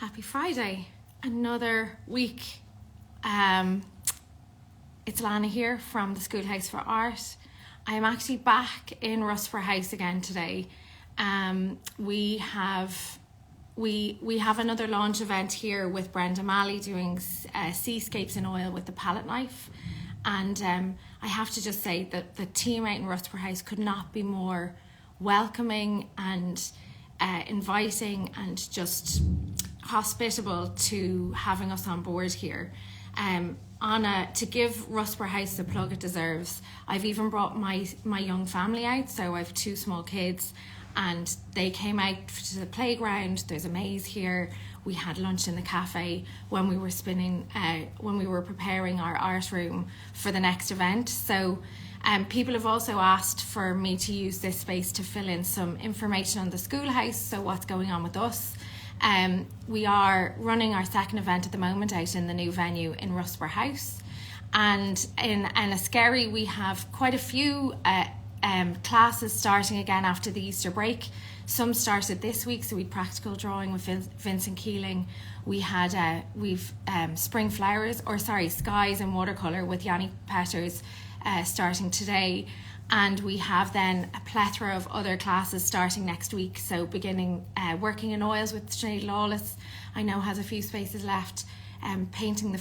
Happy Friday. Another week. It's Lana here from the Schoolhouse for Art. I'm actually back in Schoolhouse again today. We have another launch event here with Brenda Malley doing seascapes in oil with the palette knife. And I have to just say that the team out in Schoolhouse could not be more welcoming and inviting and just hospitable to having us on board here. To give House the plug it deserves, I've even brought my young family out. So I have two small kids and they came out to the playground. There's a maze here. We had lunch in the cafe when we were preparing our art room for the next event. So people have also asked for me to use this space to fill in some information on the Schoolhouse, so what's going on with us. We are running our second event at the moment out in the new venue in House. And in Enniskerry we have quite a few classes starting again after the Easter break. Some started this week, so we had practical drawing with Vincent Keeling. We've spring flowers, skies and watercolour with Yanni Petters starting today. And we have then a plethora of other classes starting next week. So beginning working in oils with Sinead Lawless, I know has a few spaces left. Painting a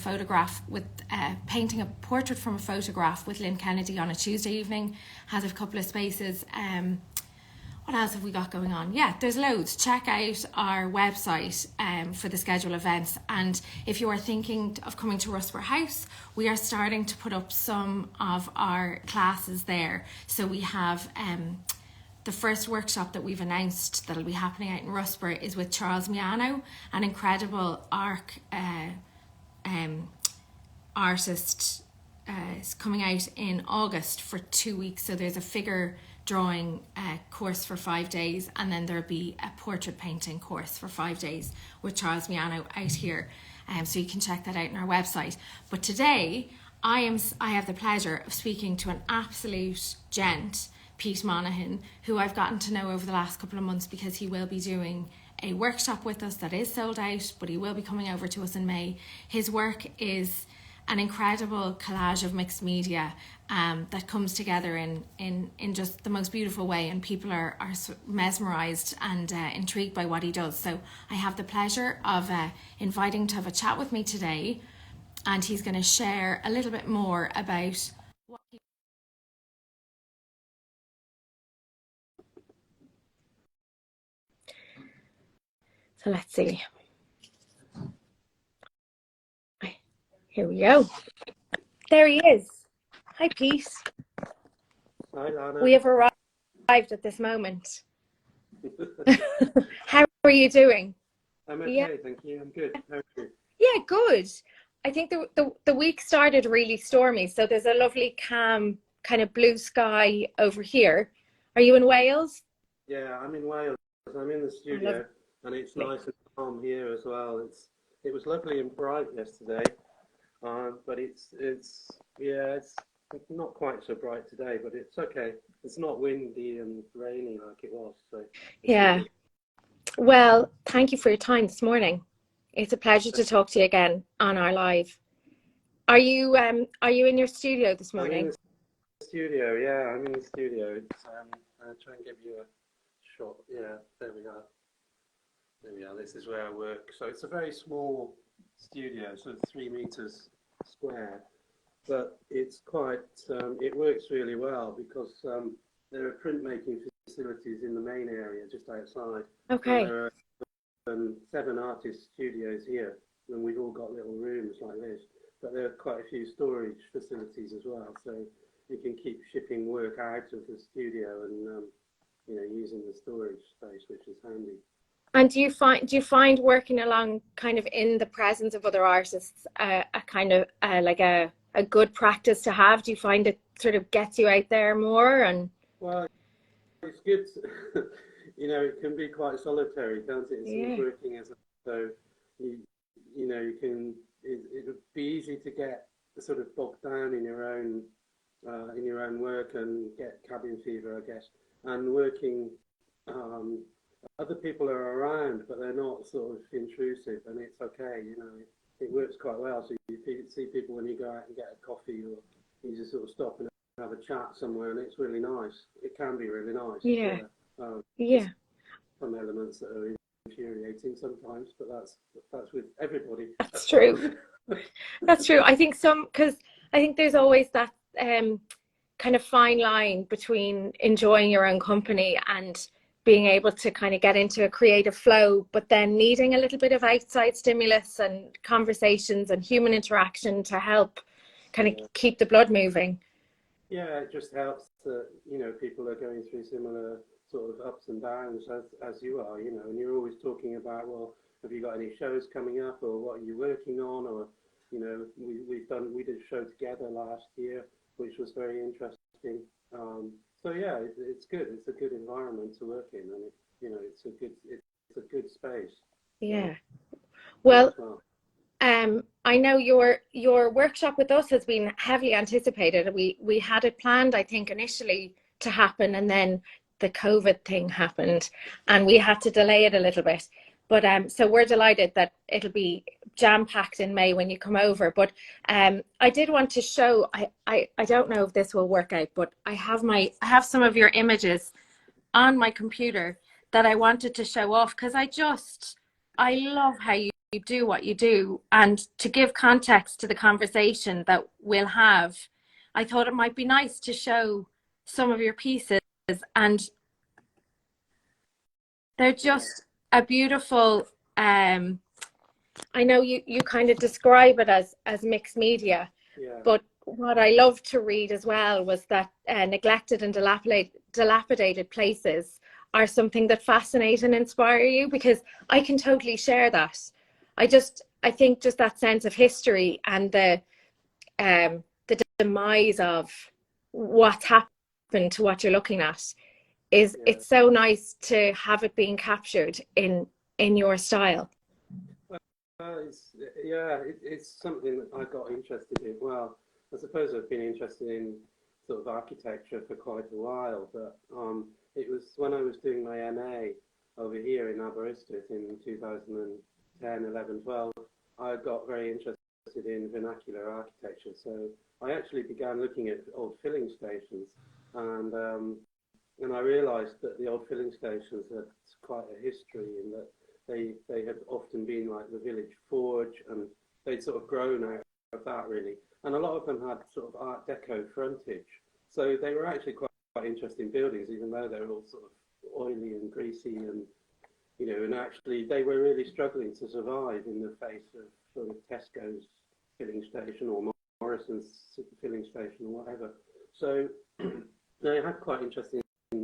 portrait from a photograph with Lynn Kennedy on a Tuesday evening, has a couple of spaces. What else have we got going on? Yeah, there's loads. Check out our website for the schedule events. And if you are thinking of coming to House, we are starting to put up some of our classes there. So we have the first workshop that we've announced that'll be happening out in Rusper is with Charles Miano, an incredible artist is coming out in August for 2 weeks. So there's a figure drawing course for 5 days, and then there'll be a portrait painting course for 5 days with Charles Miano out here. So you can check that out on our website. But today I have the pleasure of speaking to an absolute gent, Pete Monaghan, who I've gotten to know over the last couple of months because he will be doing a workshop with us that is sold out, but he will be coming over to us in May. His work is an incredible collage of mixed media that comes together in just the most beautiful way, and people are mesmerised and intrigued by what he does. So I have the pleasure of inviting to have a chat with me today, and he's going to share a little bit more about what he... So let's see. Here we go. There he is. Hi, Pete. Hi, Lana. We have arrived at this moment. How are you doing? I'm okay, thank you. I'm good. How are you? Yeah, good. I think the week started really stormy, so there's a lovely calm kind of blue sky over here. Are you in Wales? Yeah, I'm in Wales. I'm in the studio, and it's nice and calm here as well. It was lovely and bright yesterday, but it's not quite so bright today, but it's okay. It's not windy and rainy like it was. So yeah. Well, thank you for your time this morning. It's a pleasure to talk to you again on our live. Are you in your studio this morning? I'm in the studio. Yeah, I'm in the studio. I'll try and give you a shot. Yeah, there we are. There we are. This is where I work. So it's a very small studio, sort of 3 meters square, but it's quite. It works really well because there are printmaking facilities in the main area just outside. Okay. And there are 7 artist studios here, and we've all got little rooms like this. But there are quite a few storage facilities as well, so you can keep shipping work out of the studio and using the storage space, which is handy. And do you find working along kind of in the presence of other artists a kind of like a good practice to have? Do you find it sort of gets you out there more? And well, it's good. It can be quite solitary, can't it? It's working so you can. It would be easy to get sort of bogged down in your own work and get cabin fever, I guess. And working other people are around, but they're not sort of intrusive, and it's okay. You know, it works quite well. So you see people when you go out and get a coffee, or you just sort of stop and have a chat somewhere, and it's really nice. It can be really nice. Yeah. There's some elements that are infuriating sometimes, but that's with everybody. That's true. That's true. I think because I think there's always that kind of fine line between enjoying your own company and being able to kind of get into a creative flow, but then needing a little bit of outside stimulus and conversations and human interaction to help kind of keep the blood moving. Yeah, it just helps that, you know, people are going through similar sort of ups and downs as you are, you know, and you're always talking about, well, have you got any shows coming up, or what are you working on, or, you know, we did a show together last year, which was very interesting. So yeah, it's good. It's a good environment to work in, and you know, it's a good space. Yeah. Well, I know your workshop with us has been heavily anticipated. We had it planned, I think, initially to happen, and then the COVID thing happened, and we had to delay it a little bit. But so we're delighted that it'll be jam-packed in May when you come over. But I did want to show. I don't know if this will work out, but I have some of your images on my computer that I wanted to show off, because I love how you do what you do, and to give context to the conversation that we'll have, I thought it might be nice to show some of your pieces, and they're just a beautiful I know you kind of describe it as mixed media, but what I loved to read as well was that neglected and dilapidated places are something that fascinate and inspire you, because I can totally share that. I think just that sense of history and the demise of what's happened to what you're looking at it's so nice to have it being captured in your style. It's something that I got interested in. Well, I suppose I've been interested in sort of architecture for quite a while, but it was when I was doing my MA over here in Aberystwyth in 2010, 11, 12, I got very interested in vernacular architecture. So I actually began looking at old filling stations, and I realised that the old filling stations had quite a history in that they had often been like the village forge, and they'd sort of grown out of that really. And a lot of them had sort of Art Deco frontage. So they were actually quite interesting buildings, even though they were all sort of oily and greasy, and, you know, and actually they were really struggling to survive in the face of sort of Tesco's filling station or Morrison's filling station or whatever. So they had quite interesting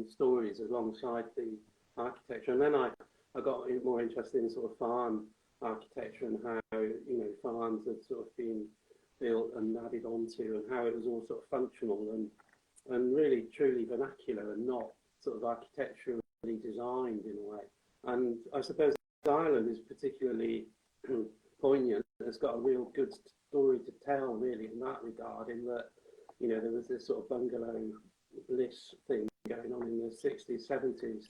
stories alongside the architecture. And then I got more interested in sort of farm architecture and how, you know, farms had sort of been built and added onto, and how it was all sort of functional and really truly vernacular and not sort of architecturally designed in a way. And I suppose Ireland is particularly poignant. It's got a real good story to tell really in that regard, in that, you know, there was this sort of bungalow bliss thing going on in the 60s, 70s,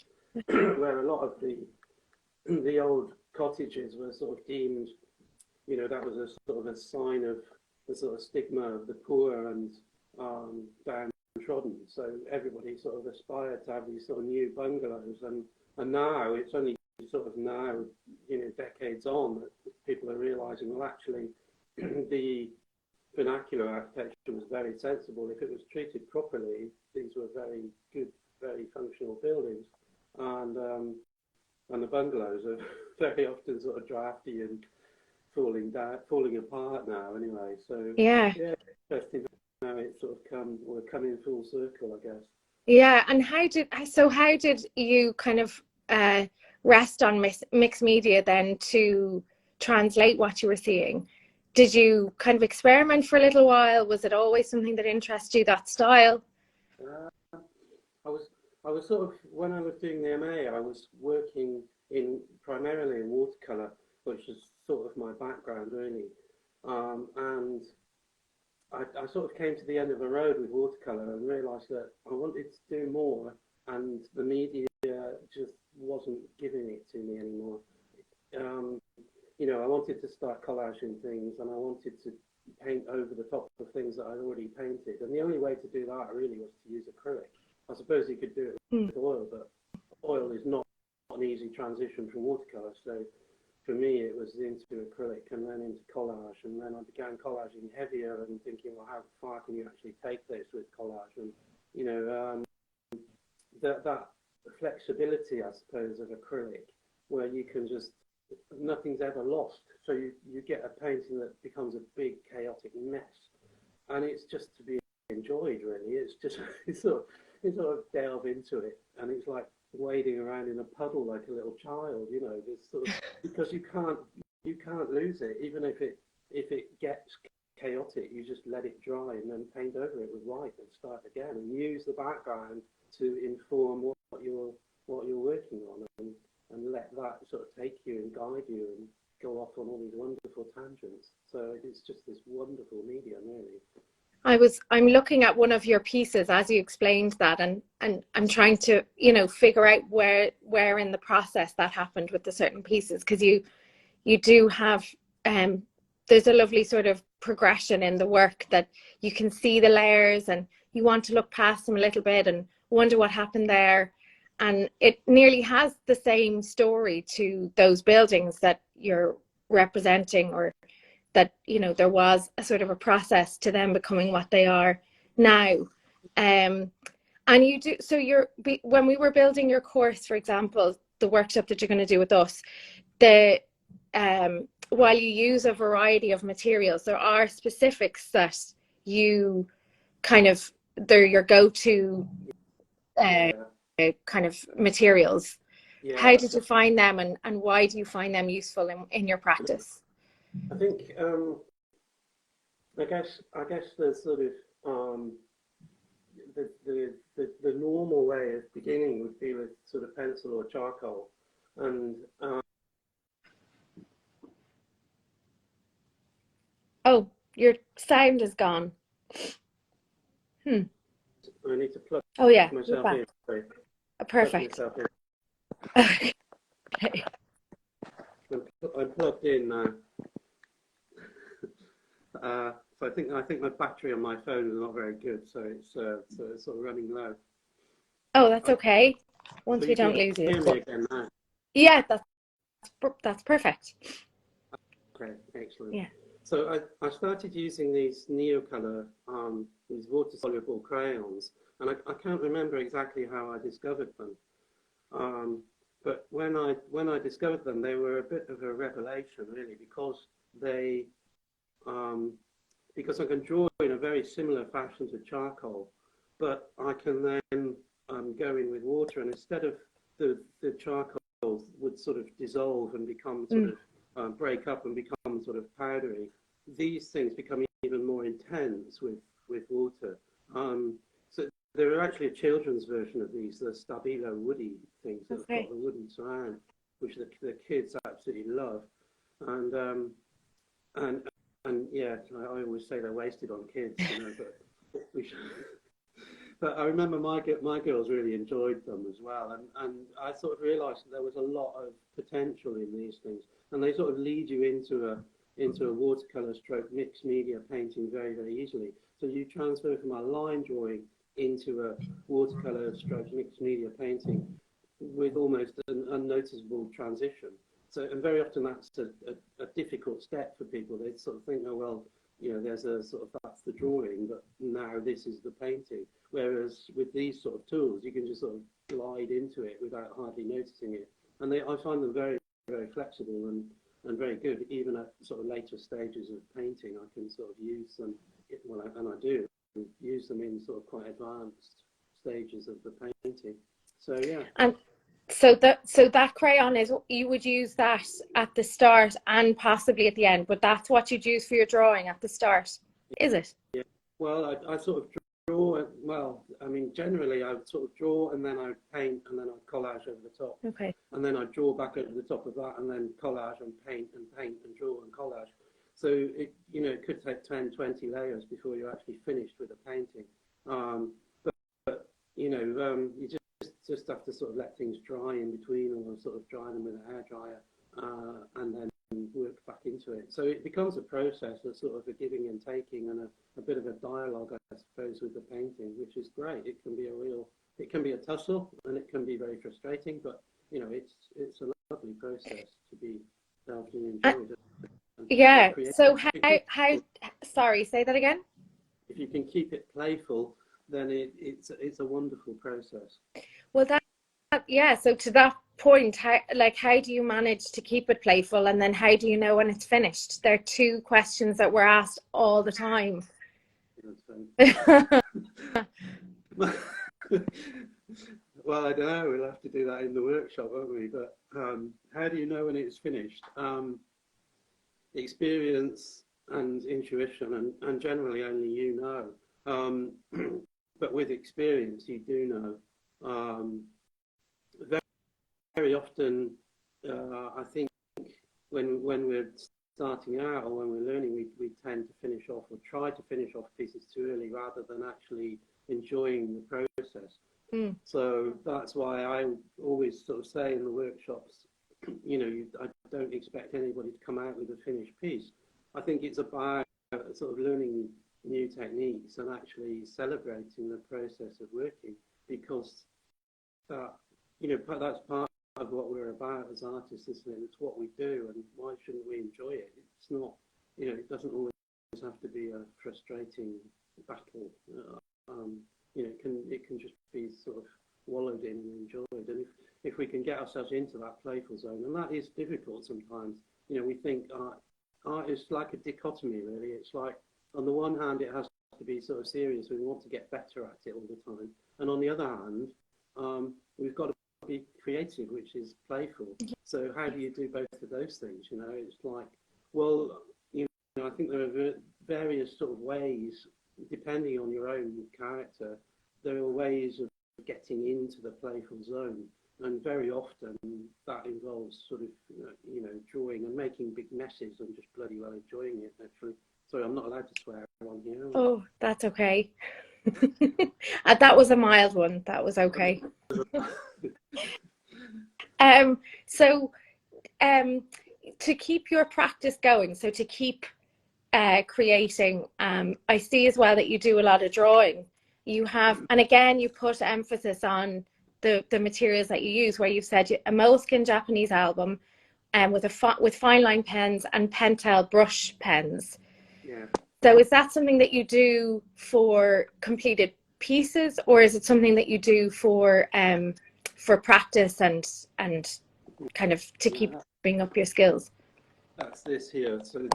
where a lot of the old cottages were sort of deemed, you know, that was a sort of a sign of the sort of stigma of the poor and downtrodden. So everybody sort of aspired to have these sort of new bungalows, and now it's only sort of now, you know, decades on, that people are realising, well, actually, the vernacular architecture was very sensible. If it was treated properly, these were very good, very functional buildings, and the bungalows are very often sort of drafty and falling apart now. Anyway, so yeah, interesting how it sort of we're coming full circle, I guess. Yeah, and how did you kind of rest on mixed media then to translate what you were seeing? Did you kind of experiment for a little while? Was it always something that interested you, that style? I was sort of, when I was doing the MA, I was working primarily in watercolour, which is sort of my background really, and I sort of came to the end of the road with watercolour and realised that I wanted to do more, and the media just wasn't giving it to me anymore. You know, I wanted to start collaging things, and I wanted to paint over the top of things that I'd already painted. And the only way to do that really was to use acrylic. I suppose you could do it with oil, but oil is not an easy transition from watercolour. So for me, it was into acrylic and then into collage. And then I began collaging heavier and thinking, well, how far can you actually take this with collage? And, you know, that flexibility, I suppose, of acrylic, where you can just, nothing's ever lost. So you get a painting that becomes a big chaotic mess. And it's just to be enjoyed, really. It's just, you sort of delve into it. And it's like wading around in a puddle like a little child, you know, this sort of, because you can't lose it. Even if it gets chaotic, you just let it dry and then paint over it with white and start again and use the background to inform what you're working on, and let that sort of take you and guide you and go off on all these wonderful tangents. So it's just this wonderful medium, really. I'm looking at one of your pieces as you explained that, and I'm trying to, you know, figure out where in the process that happened with the certain pieces, because you do have there's a lovely sort of progression in the work that you can see the layers and you want to look past them a little bit and wonder what happened there. And it nearly has the same story to those buildings that you're representing, or that, you know, there was a sort of a process to them becoming what they are now. And you do, so when we were building your course, for example, the workshop that you're going to do with us, while you use a variety of materials, there are specifics that you kind of, they're your go-to kind of materials. Yeah. How did you find them, and why do you find them useful in your practice? I think I guess there's sort of the normal way of beginning would be with sort of pencil or charcoal, and oh, your sound is gone. I need to plug myself in. Sorry. Perfect. Plug myself in. Okay. I'm plugged in now. So I think my battery on my phone is not very good, so it's sort of running low. Oh, that's okay. Once so we don't lose you. Hear me again now? Yeah, that's perfect. Okay, excellent. Yeah. So I started using these Neocolor, these water-soluble crayons, and I can't remember exactly how I discovered them. But when I discovered them, they were a bit of a revelation, really, because they because I can draw in a very similar fashion to charcoal, but I can then go in with water, and instead of the charcoal would sort of dissolve and become sort of break up and become sort of powdery, these things become even more intense with water. So there are actually a children's version of these, the Stabilo woody things that have got the wooden surround, which the kids absolutely love, and yeah, I always say they're wasted on kids, you know, but we should. But I remember my girls really enjoyed them as well, and I sort of realised that there was a lot of potential in these things, and they sort of lead you into a watercolour stroke mixed media painting very, very easily. So you transfer from a line drawing into a watercolour stroke mixed media painting with almost an unnoticeable transition. So, and very often that's a difficult step for people. They sort of think, oh, well, you know, there's a sort of, that's the drawing, but now this is the painting. Whereas with these sort of tools, you can just sort of glide into it without hardly noticing it. And I find them very, very flexible and very good. Even at sort of later stages of painting, I can sort of use them, and I do use them in sort of quite advanced stages of the painting. So, yeah. And so that crayon is, you would use that at the start and possibly at the end, but that's what you'd use for your drawing at the start, is it? Yeah. Well, I sort of draw. Well, I mean, generally I would sort of draw and then I would paint and then I'd collage over the top. Okay. And then I'd draw back over the top of that and then collage and paint and draw and collage. So it, you know, it could take 10, 20 layers before you're actually finished with a painting. But you know, you just just have to sort of let things dry in between, or sort of dry them with a hairdryer, and then work back into it. So it becomes a process of sort of a giving and taking, and a bit of a dialogue, I suppose, with the painting, which is great. It can be a tussle, and it can be very frustrating, but you know, it's a lovely process to be delved and enjoyed. Yeah. So how? Sorry, say that again. If you can keep it playful, then it's a wonderful process. Well, yeah. So to that point, how do you manage to keep it playful, and then how do you know when it's finished? They're two questions that we're asked all the time. Well, I don't know. We'll have to do that in the workshop, won't we? But how do you know when it's finished? Experience and intuition, and generally only you know. But with experience, you do know. Very, very often, I think when we're starting out or when we're learning, we tend to finish off or try to finish off pieces too early rather than actually enjoying the process. So that's why I always sort of say in the workshops, you know, I don't expect anybody to come out with a finished piece. I think it's about sort of learning new techniques and actually celebrating the process of working, because you know, that's part of what we're about as artists, isn't it? It's what we do, and why shouldn't we enjoy it? It's not, you know, it doesn't always have to be a frustrating battle. You know, it can just be sort of wallowed in and enjoyed. And if we can get ourselves into that playful zone, and that is difficult sometimes. You know, we think art is like a dichotomy, really. It's like, on the one hand, it has to be sort of serious. We want to get better at it all the time. And on the other hand, we've got to be creative, which is playful. So how do you do both of those things? You know, it's like, well, you know, I think there are various sort of ways, depending on your own character, there are ways of getting into the playful zone. And very often that involves sort of, you know, drawing and making big messes and just bloody well enjoying it, actually. Sorry, I'm not allowed to swear on here. Oh, that's okay. That was a mild one. That was okay. To keep your practice going, so to keep creating, I see as well that you do a lot of drawing. You have, and again, you put emphasis on the materials that you use, where you've said a moleskin Japanese album, with fine line pens and Pentel brush pens. Yeah. So is that something that you do for completed pieces, or is it something that you do for practice and kind of to keep bringing up your skills? That's this here. So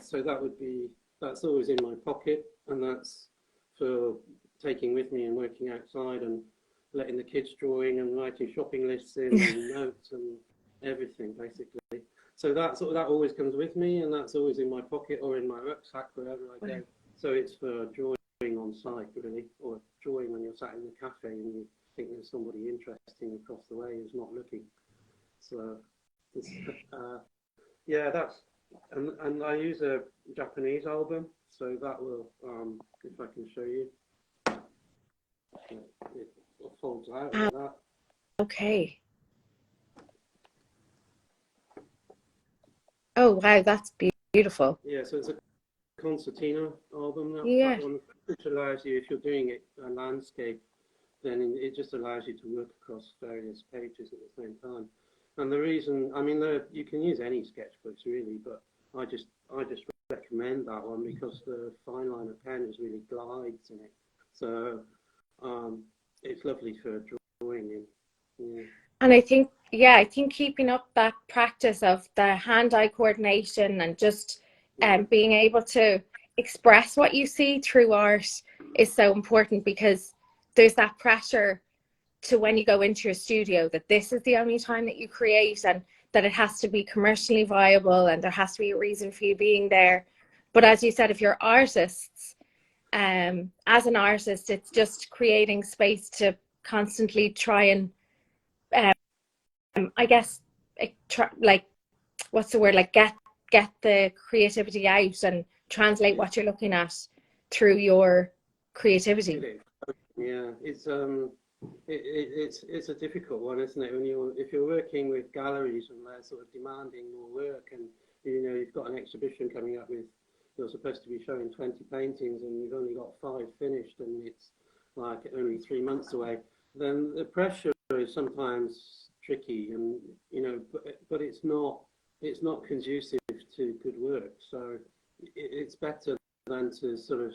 that's always in my pocket, and that's for taking with me and working outside and letting the kids drawing and writing shopping lists in and notes and everything, basically. So that always comes with me, and that's always in my pocket or in my rucksack wherever I go. So it's for drawing on site, really, or drawing when you're sat in the cafe and you think there's somebody interesting across the way who's not looking. So yeah, that's, and I use a Japanese album, so that will, if I can show you, it folds out like that. Okay. Oh wow, that's beautiful. Yeah, so it's a concertina album, Yeah. that one, which allows you, if you're doing it a landscape, then it just allows you to work across various pages at the same time. And the reason, I mean, you can use any sketchbooks really, but I just recommend that one because the fine liner pen really glides in it. So it's lovely for drawing in. Yeah. And I think keeping up that practice of the hand-eye coordination and just being able to express what you see through art is so important, because there's that pressure to, when you go into your studio, that this is the only time that you create, and that it has to be commercially viable and there has to be a reason for you being there. But as you said, if you're artists, as an artist, it's just creating space to constantly try and I guess like, what's the word, like get the creativity out and translate what you're looking at through your creativity. Yeah, it's It's a difficult one, isn't it? When if you're working with galleries and they're sort of demanding more work, and you've got an exhibition coming up with you're supposed to be showing 20 paintings and you've only got 5 finished, and it's like only 3 months away, then the pressure is sometimes tricky, and but it's not conducive to good work. So it's better than to sort of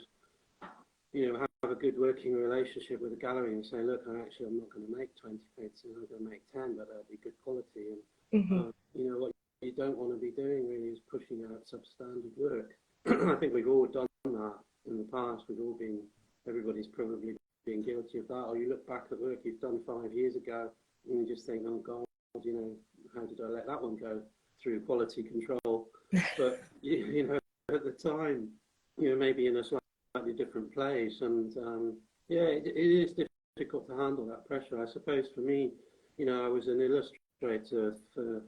have a good working relationship with the gallery and say, look, I'm not going to make 20 paintings, I'm going to make 10, but they'll be good quality. And what you don't want to be doing really is pushing out substandard work. I think we've all done that in the past. Everybody's probably been guilty of that. Or you look back at work you've done 5 years ago and you just think, oh God, how did I let that one go through quality control? But at the time, maybe in a slightly different place, and it is difficult to handle that pressure. I suppose for me, I was an illustrator for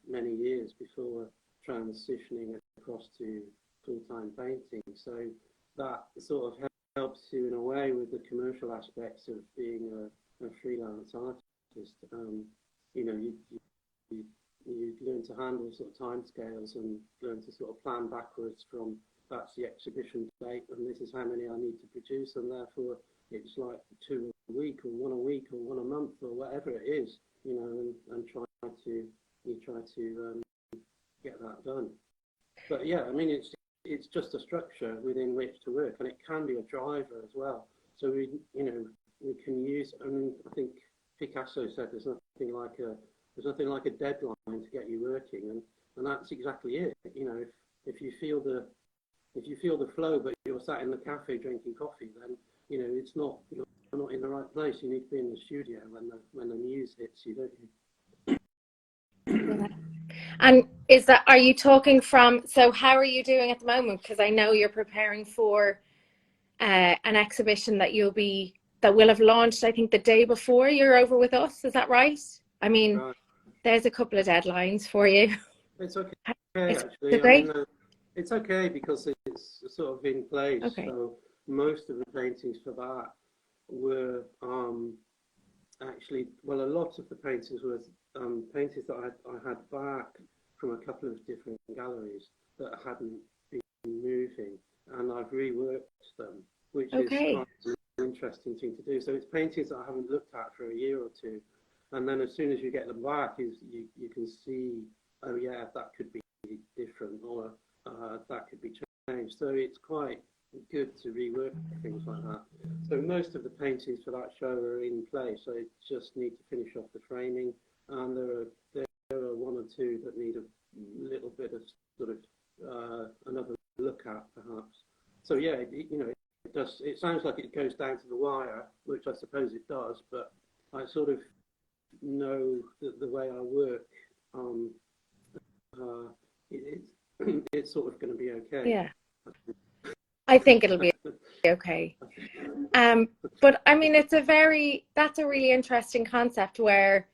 many years before transitioning across to full-time painting, so that sort of helps you in a way with the commercial aspects of being a freelance artist. You learn to handle sort of timescales and learn to sort of plan backwards from that's the exhibition date and this is how many I need to produce, and therefore it's like 2 a week or 1 a week or 1 a month or whatever it is, and try to get that done. But yeah, I mean it's just a structure within which to work, and it can be a driver as well. So we can use. I mean, I think Picasso said there's nothing like a deadline to get you working, and that's exactly it. If you feel the flow, but you're sat in the cafe drinking coffee, then you're not in the right place. You need to be in the studio when the muse hits you, don't you? And are you talking from, so how are you doing at the moment? Because I know you're preparing for an exhibition that will have launched, I think, the day before you're over with us. Is that right? I mean, there's a couple of deadlines for you. It's okay, actually. I mean, it's okay because it's sort of in place. Okay. So most of the paintings for that were actually, well, a lot of the paintings were paintings that I had back from a couple of different galleries that hadn't been moving, and I've reworked them, which is quite an interesting thing to do. So it's paintings that I haven't looked at for a year or two, and then as soon as you get them back, you can see, oh yeah, that could be different, or that could be changed. So it's quite good to rework things like that. So most of the paintings for that show are in place. So I just need to finish off the framing, and there are 1 or 2 that need a little bit of sort of another look at, perhaps. So yeah, it does. It sounds like it goes down to the wire, which I suppose it does, but I sort of know that the way I work, it's sort of going to be okay. Yeah, I think it'll be okay. But I mean, that's a really interesting concept where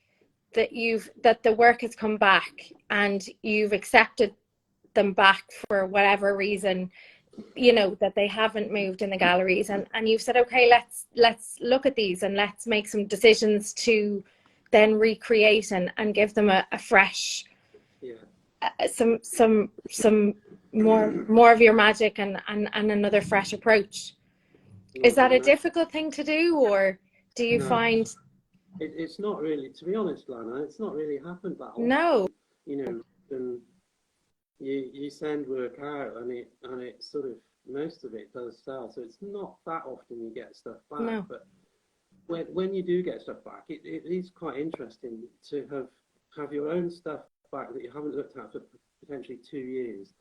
that the work has come back and you've accepted them back for whatever reason, that they haven't moved in the galleries, and you've said, okay, let's look at these and let's make some decisions to then recreate and give them a fresh, some more of your magic and another fresh approach. Is that a difficult thing to do, or do you find? It's not really, to be honest, Lana, it's not really happened that often. No. And you send work out and it sort of, most of it does sell. So it's not that often you get stuff back. No. But when you do get stuff back, it is quite interesting to have your own stuff back that you haven't looked at for potentially 2 years.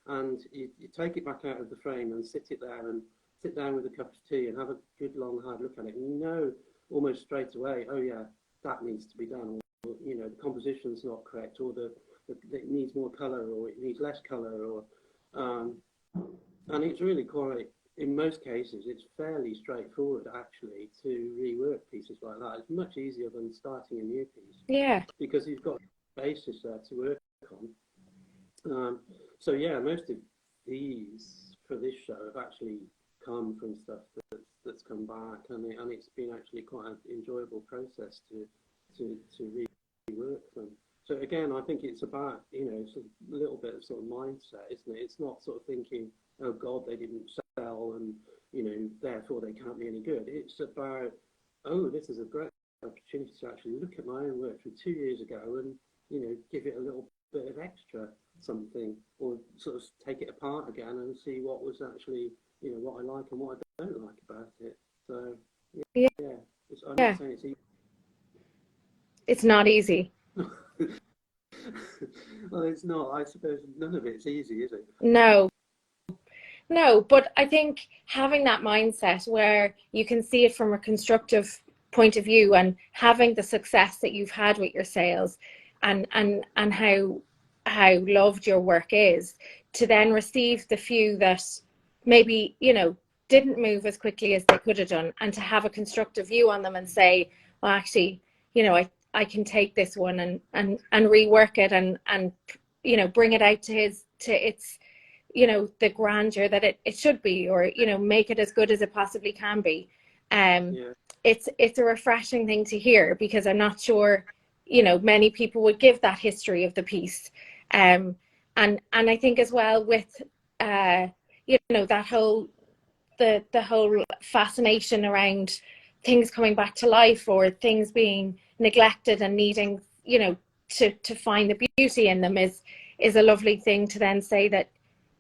And you take it back out of the frame and sit down with a cup of tea and have a good long hard look at it. And almost straight away, oh yeah, that needs to be done, or the composition's not correct, or it needs more colour, or it needs less colour, or and it's really quite, in most cases, it's fairly straightforward actually to rework pieces like that. It's much easier than starting a new piece. Yeah. Because you've got a basis there to work on. So yeah, most of these for this show have actually come from stuff that's come back, and it's been actually quite an enjoyable process to rework them. So again, I think it's about, you know, sort of a little bit of sort of mindset, isn't it? It's not sort of thinking, oh God, they didn't sell, and you know, therefore they can't be any good. It's about, oh, this is a great opportunity to actually look at my own work from 2 years ago and, you know, give it a little bit of extra something, or sort of take it apart again and see what was actually, you know, what I like and what I don't like about it. So yeah, I'm not saying it's easy. It's not easy. Well, it's not. I suppose none of it's easy, is it? No, but I think having that mindset where you can see it from a constructive point of view, and having the success that you've had with your sales, and how loved your work is, to then receive the few that maybe, you know, didn't move as quickly as they could have done, and to have a constructive view on them and say, well, actually, you know, I can take this one and rework it and you know, bring it out to its, you know, the grandeur that it should be, or, you know, make it as good as it possibly can be. It's a refreshing thing to hear, because I'm not sure, you know, many people would give that history of the piece. And I think as well with you know, that whole the whole fascination around things coming back to life, or things being neglected and needing, you know, to find the beauty in them is a lovely thing to then say that,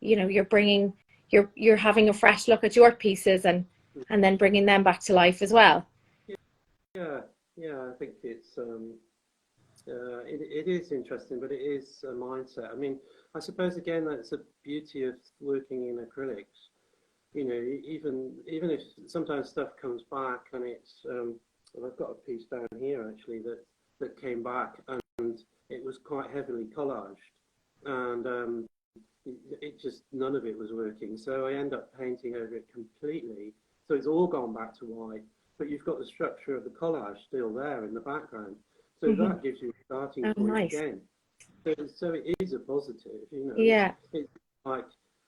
you know, you're having a fresh look at your pieces and then bringing them back to life as well. Yeah, I think it's it is interesting, but it is a mindset. I mean, I suppose again that's the beauty of working in acrylics. You know, even if sometimes stuff comes back and it's well, I've got a piece down here actually that came back, and it was quite heavily collaged, and it just, none of it was working. So I end up painting over it completely. So it's all gone back to white, but you've got the structure of the collage still there in the background. So that gives you a starting point again. So it is a positive, you know. Yeah. It's like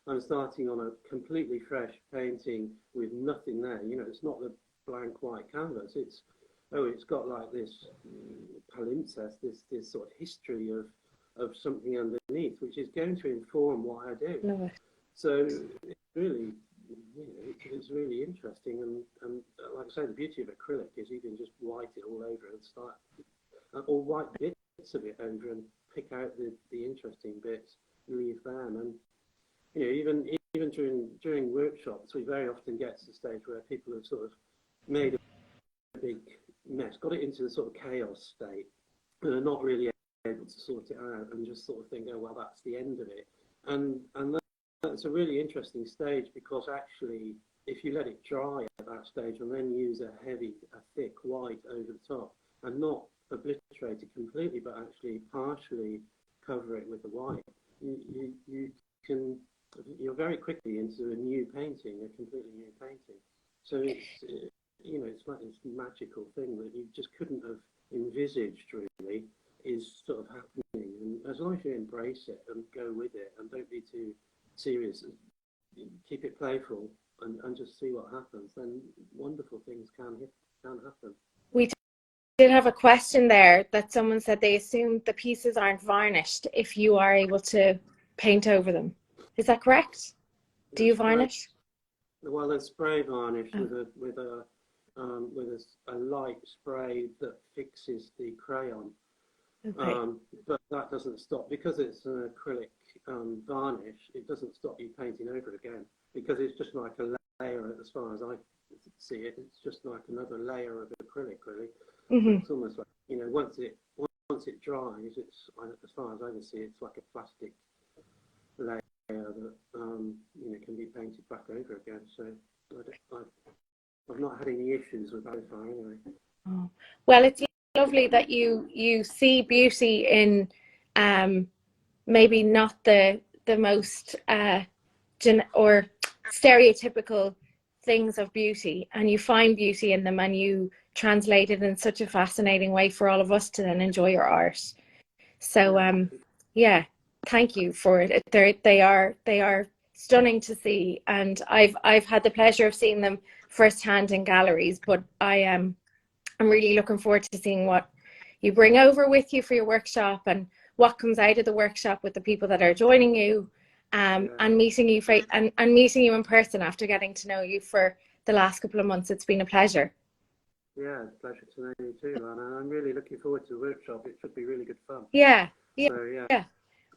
I'm starting on a completely fresh painting with nothing there. You know, it's not the blank white canvas. It's got like this palimpsest, this sort of history of something underneath, which is going to inform what I do. Love it. So it's really, you know, it's really interesting, and like I say, the beauty of acrylic is you can just white it all over and start, or white bits of it over and pick out the interesting bits, leave them, and you know, even during workshops, we very often get to the stage where people have sort of made a big mess, got it into the sort of chaos state, and are not really able to sort it out, and just sort of think, oh well, that's the end of it, and that's a really interesting stage, because actually if you let it dry at that stage and then use a thick white over the top, and not obliterate it completely but actually partially cover it with the white, you're very quickly into a new painting, a completely new painting. So it's you know, it's like this magical thing that you just couldn't have envisaged really is sort of happening, and as long as you embrace it and go with it and don't be too serious, keep it playful and just see what happens, then wonderful things can happen. We did have a question there that someone said they assumed the pieces aren't varnished if you are able to paint over them. Is that correct? Do you varnish? Well, there's spray varnish with a light spray that fixes the crayon. Okay. But that doesn't stop, because it's an acrylic varnish. It doesn't stop you painting over it again, because it's just like a layer, as far as I see it. It's just like another layer of acrylic, really. It's almost like, you know, once it dries, it's, as far as I can see, it's like a plastic layer that you know, can be painted back over again. So I've not had any issues with that so far, anyway. Oh. Well, it's lovely that you see beauty in maybe not the most or stereotypical things of beauty, and you find beauty in them, and you translate it in such a fascinating way for all of us to then enjoy your art. So yeah, thank you for it. They are stunning to see, and I've had the pleasure of seeing them firsthand in galleries, but I'm really looking forward to seeing what you bring over with you for your workshop and what comes out of the workshop with the people that are joining you, and meeting you and meeting you in person after getting to know you for the last couple of months. It's been a pleasure. Yeah, it's a pleasure to know you too, and I'm really looking forward to the workshop. It should be really good fun. Yeah. So, yeah.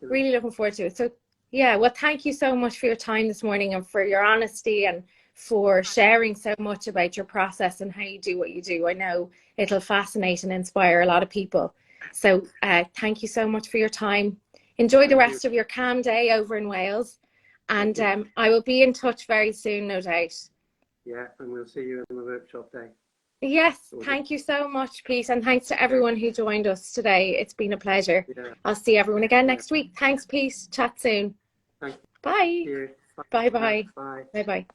Really looking forward to it. So yeah, well, thank you so much for your time this morning and for your honesty and for sharing so much about your process and how you do what you do. I know it'll fascinate and inspire a lot of people. So thank you so much for your time. Enjoy the rest of your calm day over in Wales, and I will be in touch very soon, no doubt. Yeah, and we'll see you in the workshop day. Yes, thank you so much, Pete, and thanks to everyone who joined us today. It's been a pleasure. Yeah. I'll see everyone again next week. Thanks, Pete. Chat soon. Thank you. Bye. Bye. Bye-bye. Bye. Bye-bye.